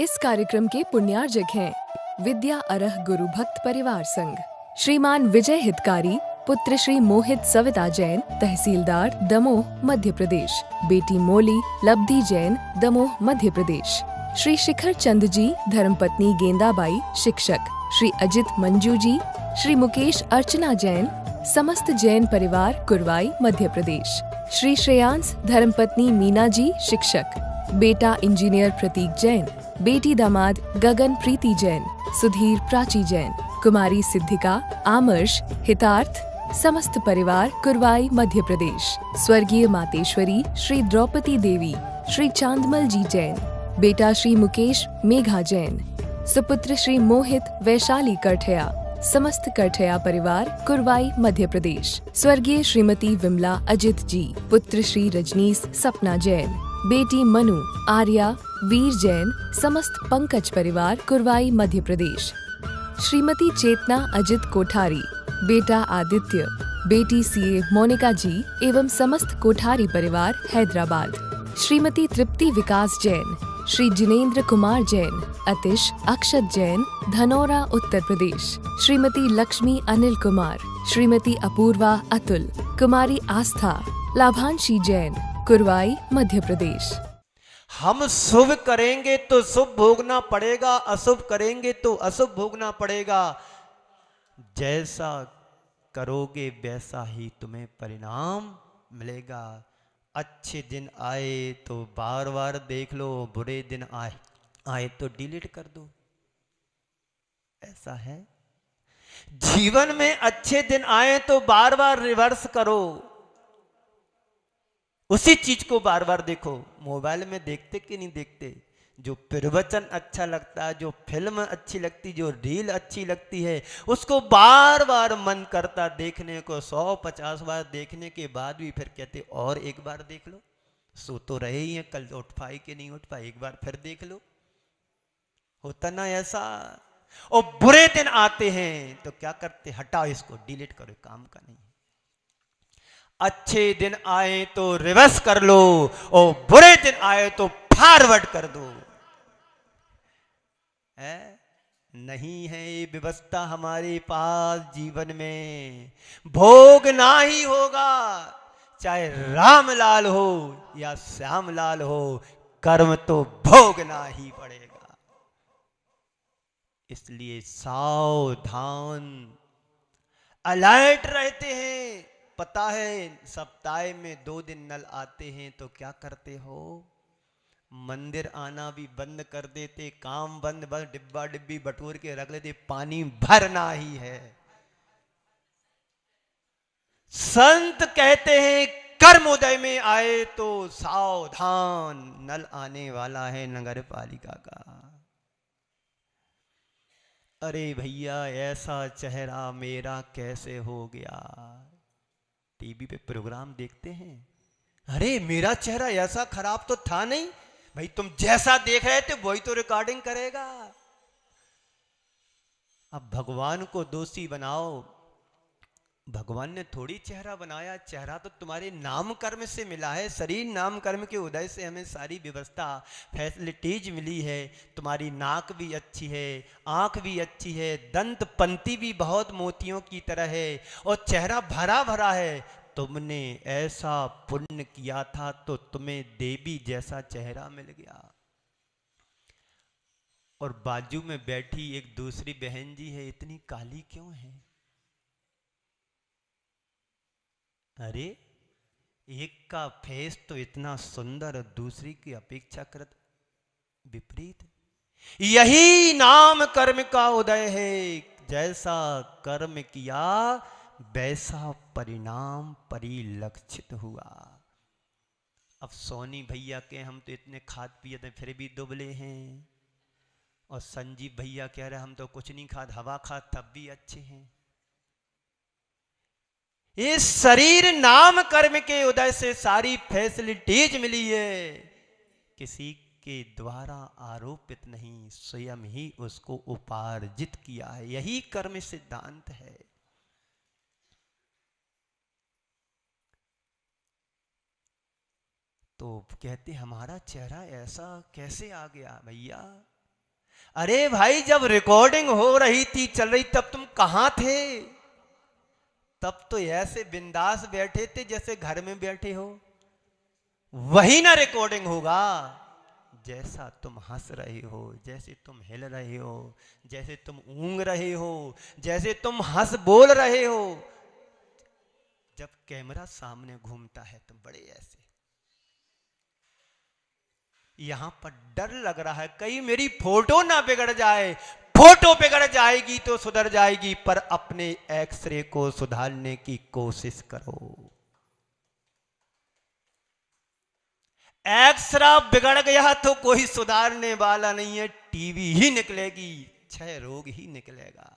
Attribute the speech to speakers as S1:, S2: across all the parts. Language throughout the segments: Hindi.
S1: इस कार्यक्रम के पुण्यार्जक हैं विद्या अरह गुरु भक्त परिवार संघ, श्रीमान विजय हितकारी, पुत्र श्री मोहित सविता जैन, तहसीलदार दमोह मध्य प्रदेश, बेटी मोली लब्धि जैन, दमोह मध्य प्रदेश, श्री शिखर चंद जी, धर्मपत्नी गेंदाबाई, शिक्षक, श्री अजित मंजू जी, श्री मुकेश अर्चना जैन, समस्त जैन परिवार, कुरवाई मध्य प्रदेश, श्री श्रेयांश, धर्मपत्नी मीना जी, शिक्षक, बेटा इंजीनियर प्रतीक जैन, बेटी दामाद गगन प्रीति जैन, सुधीर प्राची जैन, कुमारी सिद्धिका, आमर्श, हितार्थ, समस्त परिवार, कुरवाई मध्य प्रदेश, स्वर्गीय मातेश्वरी श्री द्रौपदी देवी, श्री चांदमल जी जैन, बेटा श्री मुकेश मेघा जैन, सुपुत्र श्री मोहित वैशाली करठया, समस्त करठया परिवार, कुरवाई मध्य प्रदेश, स्वर्गीय श्रीमती विमला अजित जी, पुत्र श्री रजनीश सपना जैन, बेटी मनु आर्या वीर जैन, समस्त पंकज परिवार, कुरवाई मध्य प्रदेश, श्रीमती चेतना अजित कोठारी, बेटा आदित्य, बेटी सीए मोनिका जी एवं समस्त कोठारी परिवार, हैदराबाद, श्रीमती तृप्ति विकास जैन, श्री जिनेंद्र कुमार जैन, अतिश अक्षत जैन, धनौरा उत्तर प्रदेश, श्रीमती लक्ष्मी अनिल कुमार, श्रीमती अपूर्वा अतुल, कुमारी आस्था लाभांशी जैन, कुरवाई मध्य प्रदेश।
S2: हम शुभ करेंगे तो शुभ भोगना पड़ेगा, अशुभ करेंगे तो अशुभ भोगना पड़ेगा। जैसा करोगे वैसा ही तुम्हें परिणाम मिलेगा। अच्छे दिन आए तो बार बार देख लो, बुरे दिन आए तो डिलीट कर दो। ऐसा है जीवन में, अच्छे दिन आए तो बार बार रिवर्स करो, उसी चीज को बार बार देखो। मोबाइल में देखते कि नहीं देखते, जो प्रवचन अच्छा लगता है, जो फिल्म अच्छी लगती, जो रील अच्छी लगती है, उसको बार बार मन करता देखने को। 150 बार देखने के बाद भी फिर कहते और एक बार देख लो। सो तो रहे ही हैं, कल उठ पाए कि नहीं उठ पाए, एक बार फिर देख लो। होता ना ऐसा। और बुरे दिन आते हैं तो क्या करते, हटाओ इसको, डिलीट करो, काम का नहीं। अच्छे दिन आए तो रिवर्स कर लो और बुरे दिन आए तो फॉरवर्ड कर दो। है नहीं है ये व्यवस्था हमारे पास जीवन में, भोगना ही होगा। चाहे रामलाल हो या श्यामलाल हो, कर्म तो भोगना ही पड़ेगा। इसलिए सावधान, अलर्ट रहते हैं। पता है सप्ताह में 2 दिन नल आते हैं तो क्या करते हो, मंदिर आना भी बंद कर देते, काम बंद, बस डिब्बा डिब्बी बटोर के रख लेते, पानी भरना ही है। संत कहते हैं कर्मोदय में आए तो सावधान, नल आने वाला है नगर पालिका का। अरे भैया ऐसा चेहरा मेरा कैसे हो गया। टीवी पे प्रोग्राम देखते हैं, अरे मेरा चेहरा ऐसा खराब तो था नहीं। भाई तुम जैसा देख रहे थे वही तो रिकॉर्डिंग करेगा। अब भगवान को दोषी बनाओ, भगवान ने थोड़ी चेहरा बनाया, चेहरा तो तुम्हारे नाम कर्म से मिला है। शरीर नाम कर्म के उदय से हमें सारी व्यवस्था फैसिलिटीज मिली है। तुम्हारी नाक भी अच्छी है, आंख भी अच्छी है, दंत पंक्ति भी बहुत मोतियों की तरह है और चेहरा भरा भरा है। तुमने ऐसा पुण्य किया था तो तुम्हें देवी जैसा चेहरा मिल गया। और बाजू में बैठी एक दूसरी बहन जी है, इतनी काली क्यों है। अरे एक का फेस तो इतना सुंदर, दूसरी की अपेक्षाकृत विपरीत। यही नाम कर्म का उदय है। जैसा कर्म किया वैसा परिणाम परिलक्षित हुआ। अब सोनी भैया के हम तो इतने खाद पिए थे फिर भी दुबले हैं, और संजीव भैया कह रहे हम तो कुछ नहीं खाद, हवा खाद तब भी अच्छे हैं। ये शरीर नाम कर्म के उदय से सारी फैसिलिटीज मिली है, किसी के द्वारा आरोपित नहीं, स्वयं ही उसको उपार्जित किया है। यही कर्म सिद्धांत है। तो कहते हमारा चेहरा ऐसा कैसे आ गया। भैया अरे भाई, जब रिकॉर्डिंग हो रही थी, चल रही, तब तुम कहां थे? तब तो ऐसे बिंदास बैठे थे जैसे घर में बैठे हो। वही ना रिकॉर्डिंग होगा। जैसा तुम हंस रहे हो, जैसे तुम हिल रहे हो, जैसे तुम ऊंग रहे हो, जैसे तुम हंस बोल रहे हो, जब कैमरा सामने घूमता है तो बड़े ऐसे, यहां पर डर लग रहा है कहीं मेरी फोटो ना बिगड़ जाए। फोटो बिगड़ जाएगी तो सुधर जाएगी, पर अपने एक्सरे को सुधारने की कोशिश करो। एक्सरा बिगड़ गया तो कोई सुधारने वाला नहीं है, टीवी ही निकलेगी, क्षय रोग ही निकलेगा,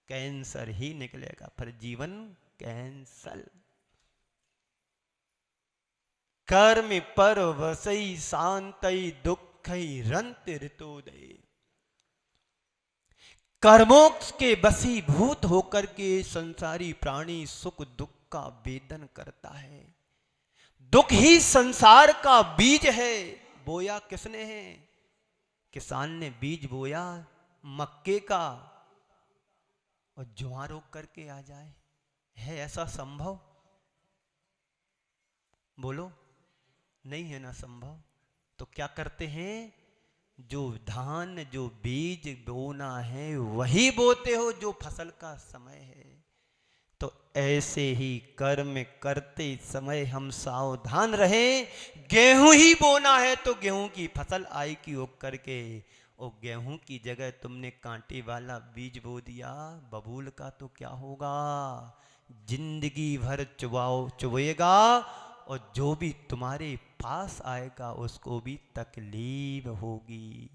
S2: कैंसर ही निकलेगा, पर जीवन कैंसल। कर्म पर वसई शांतई दुखई रंत ऋतोदय। कर्मों के वशीभूत होकर के संसारी प्राणी सुख दुख का वेदन करता है। दुख ही संसार का बीज है। बोया किसने है? किसान ने बीज बोया मक्के का, और जुआ रोक करके आ जाए, है ऐसा संभव? बोलो, नहीं है ना संभव। तो क्या करते हैं? जो धान, जो बीज बोना है वही बोते हो जो फसल का समय है। तो ऐसे ही कर्म करते समय हम सावधान रहें। गेहूं ही बोना है तो गेहूं की फसल आएगी उग करके, और गेहूं की जगह तुमने कांटे वाला बीज बो दिया बबूल का, तो क्या होगा? जिंदगी भर चुभेगा, और जो भी तुम्हारे पास आएगा उसको भी तकलीफ होगी।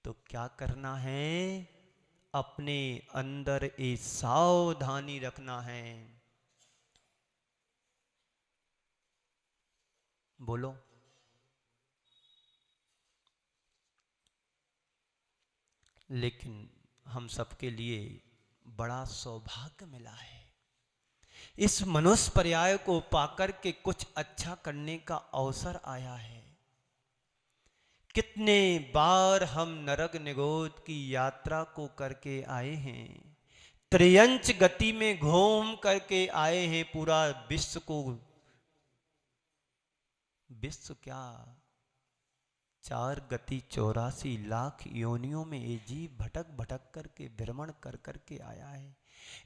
S2: तो क्या करना है? अपने अंदर एक सावधानी रखना है। बोलो। लेकिन हम सबके लिए बड़ा सौभाग्य मिला है, इस मनुष्य पर्याय को पाकर के कुछ अच्छा करने का अवसर आया है। कितने बार हम नरक निगोद की यात्रा को करके आए हैं, त्रियंच गति में घूम करके आए हैं, पूरा विश्व को, विश्व क्या 4 गति 84 लाख योनियों में ये जीव भटक भटक करके भ्रमण कर करके आया है।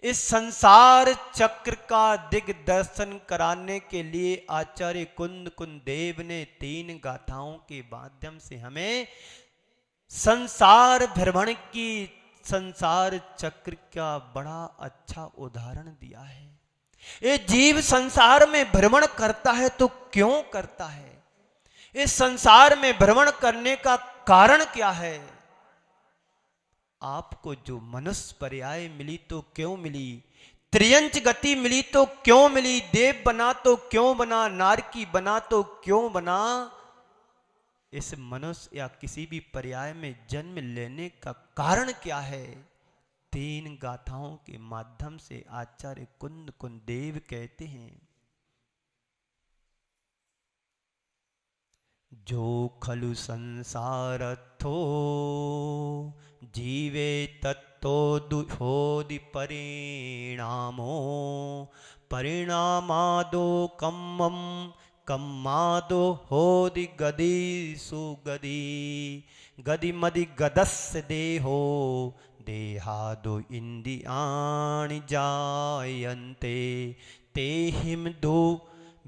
S2: इस संसार चक्र का दिग्दर्शन कराने के लिए आचार्य कुंद कुंदेव ने 3 गाथाओं के माध्यम से हमें संसार भ्रमण की, संसार चक्र का बड़ा अच्छा उदाहरण दिया है। ये जीव संसार में भ्रमण करता है तो क्यों करता है? इस संसार में भ्रमण करने का कारण क्या है? आपको जो मनुष्य पर्याय मिली तो क्यों मिली? त्रियंच गति मिली तो क्यों मिली? देव बना तो क्यों बना? नारकी बना तो क्यों बना? इस मनुष्य या किसी भी पर्याय में जन्म लेने का कारण क्या है? 3 गाथाओं के माध्यम से आचार्य कुंद कुंदेव कहते हैं, जो खलु संसारथो जीवे तत्तो दुहोदि परिणामो, परिणामादो कम्मम कम्मादो होदि गदी सुगदी, गदी मदि गदस्य देहो देहादो इंद्रियाणि जायन्ते, ते हिम दो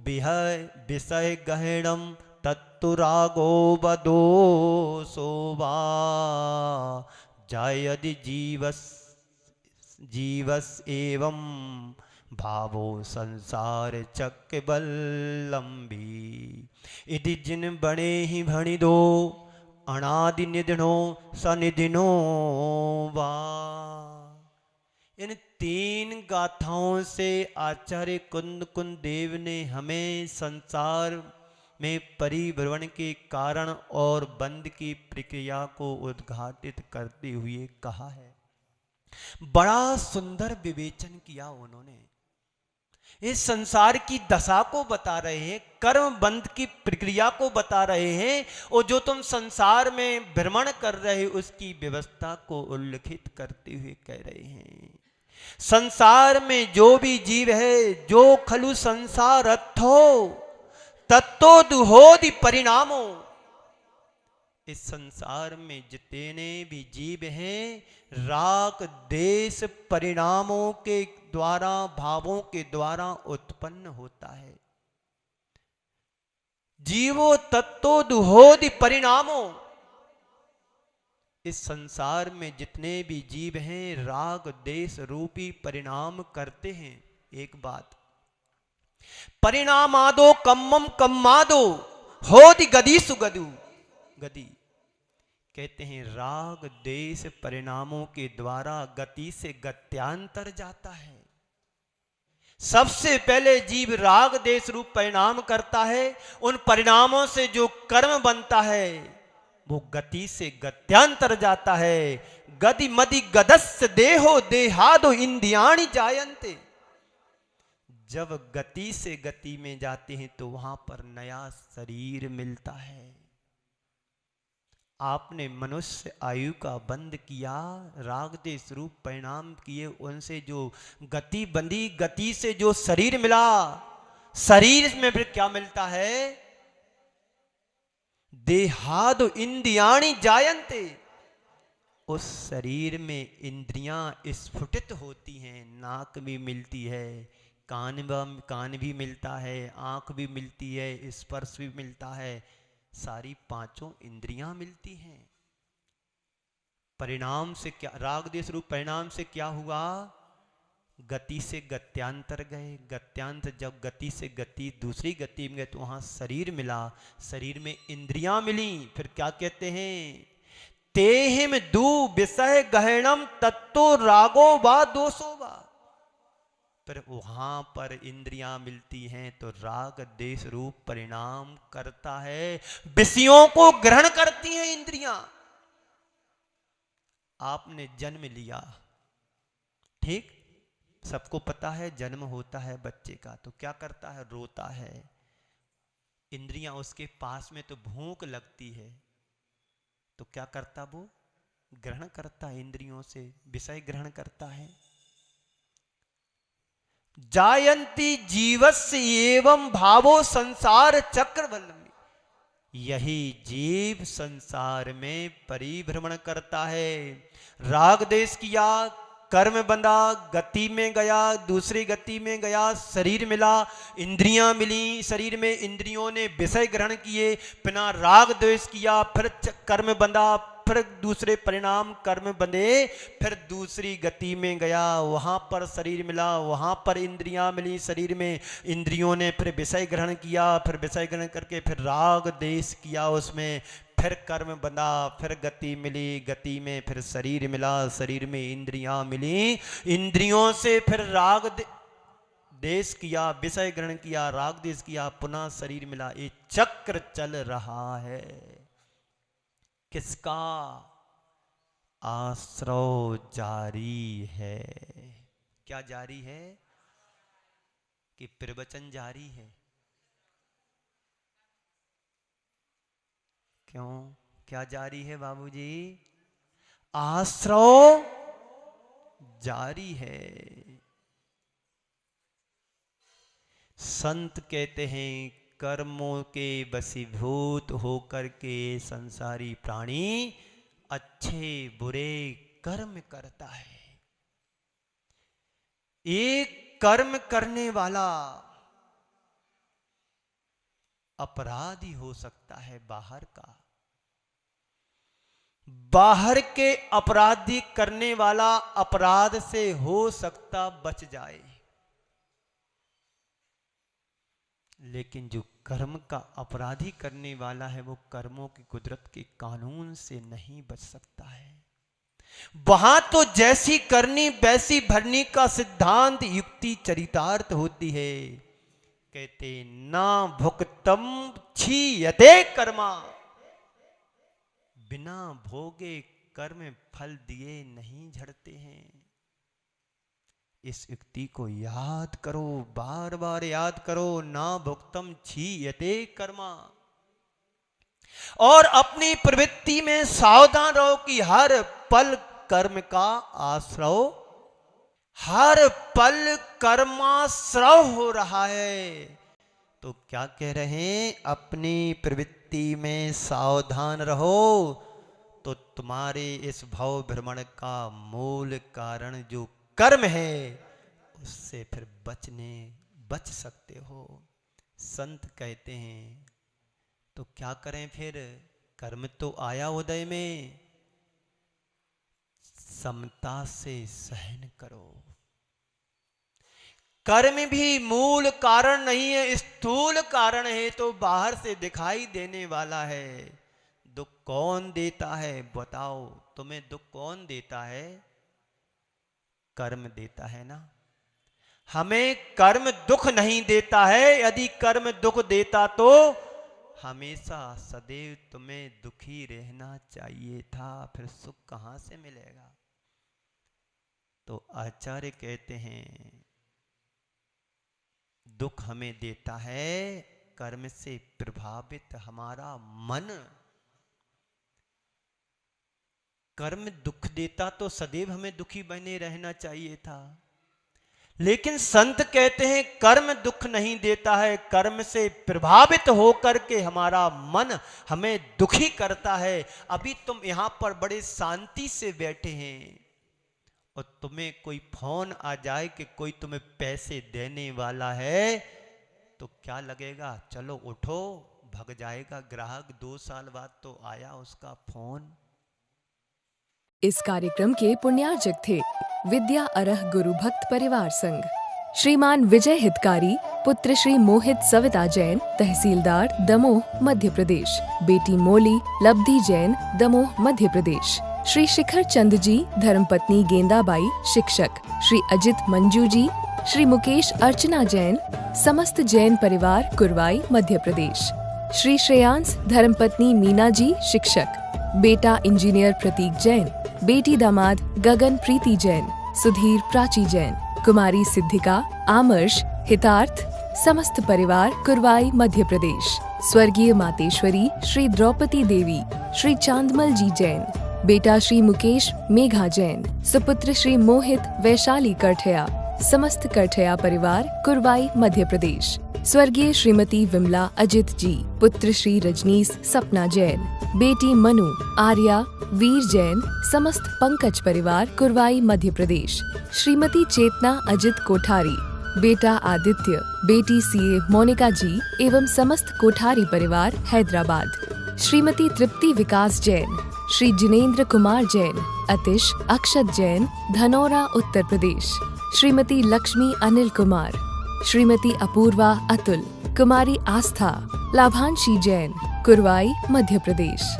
S2: विषय गहनम तत्तुरागो बदो सोवा, जायदि जीवस एवं भावो संसार चक्रबल्लंबी, इति जिन बणे ही भणि दो अनादि निधनो सनिधिनो वा। इन 3 गाथाओं से आचार्य कुंद कुंदेव ने हमें संसार में परिभ्रमण के कारण और बंद की प्रक्रिया को उद्घाटित करते हुए कहा है। बड़ा सुंदर विवेचन किया उन्होंने। इस संसार की दशा को बता रहे हैं, कर्म बंध की प्रक्रिया को बता रहे हैं और जो तुम संसार में भ्रमण कर रहे हो उसकी व्यवस्था को उल्लिखित करते हुए कह रहे हैं। संसार में जो भी जीव है, जो खलु संसार अथो तत्तो दुहोदि परिणामो, इस संसार में जितने भी जीव हैं राग देश परिणामों के द्वारा, भावों के द्वारा उत्पन्न होता है। जीवो तत्तो दुहोदि परिणामो, इस संसार में जितने भी जीव हैं राग देश रूपी परिणाम करते हैं। एक बात, परिणामादो कम्मम कम्मादो होदि गदी सुगदु, गति कहते हैं राग देश परिणामों के द्वारा गति से गत्यांतर जाता है। सबसे पहले जीव राग देश रूप परिणाम करता है, उन परिणामों से जो कर्म बनता है वो गति से गत्यांतर जाता है। गति मदि गदस्य देहो देहादो इंद्रियाणि जायन्ते, जब गति से गति में जाते हैं तो वहां पर नया शरीर मिलता है। आपने मनुष्य आयु का बंद किया, राग देश रूप परिणाम किए, उनसे जो गति बंधी, गति से जो शरीर मिला, शरीर में फिर क्या मिलता है? देहादो इंद्रियाणि जायन्ते, उस शरीर में इंद्रियां स्फुटित होती हैं। नाक भी मिलती है, कान भी मिलता है, आंख भी मिलती है, स्पर्श भी मिलता है, सारी पांचों इंद्रियां मिलती हैं। परिणाम से क्या, राग देश रूप परिणाम से क्या हुआ? गति से गत्यांतर गए, गत्यांतर जब गति से गति दूसरी गति में गए तो वहां शरीर मिला, शरीर में इंद्रियां मिली। फिर क्या कहते हैं? तेहिम दू विषय गहनम तत्तो रागो वा दोषो वा, फिर वहां पर इंद्रियां मिलती हैं तो राग देश रूप परिणाम करता है, विषयों को ग्रहण करती हैं इंद्रियां। आपने जन्म लिया, ठीक, सबको पता है जन्म होता है बच्चे का तो क्या करता है? रोता है। इंद्रियां उसके पास में तो भूख लगती है तो क्या करता? वो ग्रहण करता है, इंद्रियों से विषय ग्रहण करता है। जायन्ति जीवस्य एवं भावो संसार चक्रवल्लमी, यही जीव संसार में परिभ्रमण करता है। राग देश किया, कर्म बंधा, गति में गया, दूसरी गति में गया, शरीर मिला, इंद्रियां मिली, शरीर में इंद्रियों ने विषय ग्रहण किए, बिना राग द्वेष किया, फिर कर्म बंधा, फिर दूसरे परिणाम कर्म बंधे, फिर दूसरी गति में गया, वहां पर शरीर मिला, वहां पर इंद्रियां मिली, शरीर में इंद्रियों ने फिर विषय ग्रहण किया, फिर विषय ग्रहण करके फिर राग देश किया, उसमें फिर कर्म बंधा, फिर गति मिली, गति में फिर शरीर मिला, शरीर में इंद्रियां मिली, इंद्रियों से फिर राग देश किया, विषय ग्रहण किया, राग देश किया, पुनः शरीर मिला। ये चक्र चल रहा है। किसका? आश्रव जारी है। क्या जारी है? कि प्रवचन जारी है। क्यों? क्या जारी है बाबूजी? आश्रव जारी है। संत कहते हैं कर्मों के वशीभूत होकर के संसारी प्राणी अच्छे बुरे कर्म करता है। एक कर्म करने वाला अपराधी हो सकता है बाहर का, बाहर के अपराधी करने वाला अपराध से हो सकता बच जाए, लेकिन जो कर्म का अपराधी करने वाला है वो कर्मों की कुदरत के कानून से नहीं बच सकता है। वहां तो जैसी करनी वैसी भरनी का सिद्धांत युक्ति चरितार्थ होती है। कहते ना भुक्तम क्षीयते कर्मा, बिना भोगे कर्म फल दिए नहीं झड़ते हैं। इस युक्ति को याद करो, बार बार याद करो। ना भुक्तम क्षीयते कर्मा। और अपनी प्रवृत्ति में सावधान रहो कि हर पल कर्म का आश्रव, हर पल कर्माश्रव हो रहा है। तो क्या कह रहे हैं? अपनी प्रवृत्ति में सावधान रहो तो तुम्हारे इस भव भ्रमण का मूल कारण जो कर्म है उससे फिर बच सकते हो। संत कहते हैं तो क्या करें फिर? कर्म तो आया उदय में, समता से सहन करो। कर्म भी मूल कारण नहीं है, स्थूल कारण है, तो बाहर से दिखाई देने वाला है। दुख कौन देता है बताओ? तुम्हें दुख कौन देता है? कर्म देता है ना। हमें कर्म दुख नहीं देता है। यदि कर्म दुख देता तो हमेशा सदैव तुम्हें दुखी रहना चाहिए था, फिर सुख कहां से मिलेगा? तो आचार्य कहते हैं दुख हमें देता है कर्म से प्रभावित हमारा मन। कर्म दुख देता तो सदैव हमें दुखी बने रहना चाहिए था, लेकिन संत कहते हैं कर्म दुख नहीं देता है, कर्म से प्रभावित होकर के हमारा मन हमें दुखी करता है। अभी तुम यहां पर बड़े शांति से बैठे हैं और तुम्हें कोई फोन आ जाए कि कोई तुम्हें पैसे देने वाला है तो क्या लगेगा? चलो उठो, भग जाएगा ग्राहक। 2 साल बाद तो आया उसका फोन।
S1: इस कार्यक्रम के पुण्यार्जक थे विद्या अरह गुरु भक्त परिवार संघ, श्रीमान विजय हितकारी, पुत्र श्री मोहित सविता जैन, तहसीलदार दमोह मध्य प्रदेश, बेटी मोली लब्धि जैन, दमोह मध्य प्रदेश, श्री शिखर चंद जी, धर्मपत्नी गेंदाबाई, शिक्षक, श्री अजित मंजू जी, श्री मुकेश अर्चना जैन, समस्त जैन परिवार, कुरवाई मध्य प्रदेश, श्री श्रेयांश, धर्मपत्नी मीना जी, शिक्षक, बेटा इंजीनियर प्रतीक जैन, बेटी दामाद गगन प्रीति जैन, सुधीर प्राची जैन, कुमारी सिद्धिका, आमर्श, हितार्थ, समस्त परिवार, कुरवाई मध्य प्रदेश, स्वर्गीय मातेश्वरी श्री द्रौपदी देवी, श्री चांदमल जी जैन, बेटा श्री मुकेश मेघा जैन, सुपुत्र श्री मोहित वैशाली करठया, समस्त करठया परिवार, कुरवाई मध्य प्रदेश, स्वर्गीय श्रीमती विमला अजित जी, पुत्र श्री रजनीश सपना जैन, बेटी मनु आर्या वीर जैन, समस्त पंकज परिवार, कुरवाई मध्य प्रदेश, श्रीमती चेतना अजित कोठारी, बेटा आदित्य, बेटी सीए मोनिका जी एवं समस्त कोठारी परिवार, हैदराबाद, श्रीमती तृप्ति विकास जैन, श्री जिनेन्द्र कुमार जैन, अतिश अक्षत जैन, धनौरा उत्तर प्रदेश, श्रीमती लक्ष्मी अनिल कुमार, श्रीमती अपूर्वा अतुल, कुमारी आस्था, लाभांशी जैन, कुरवाई मध्य प्रदेश।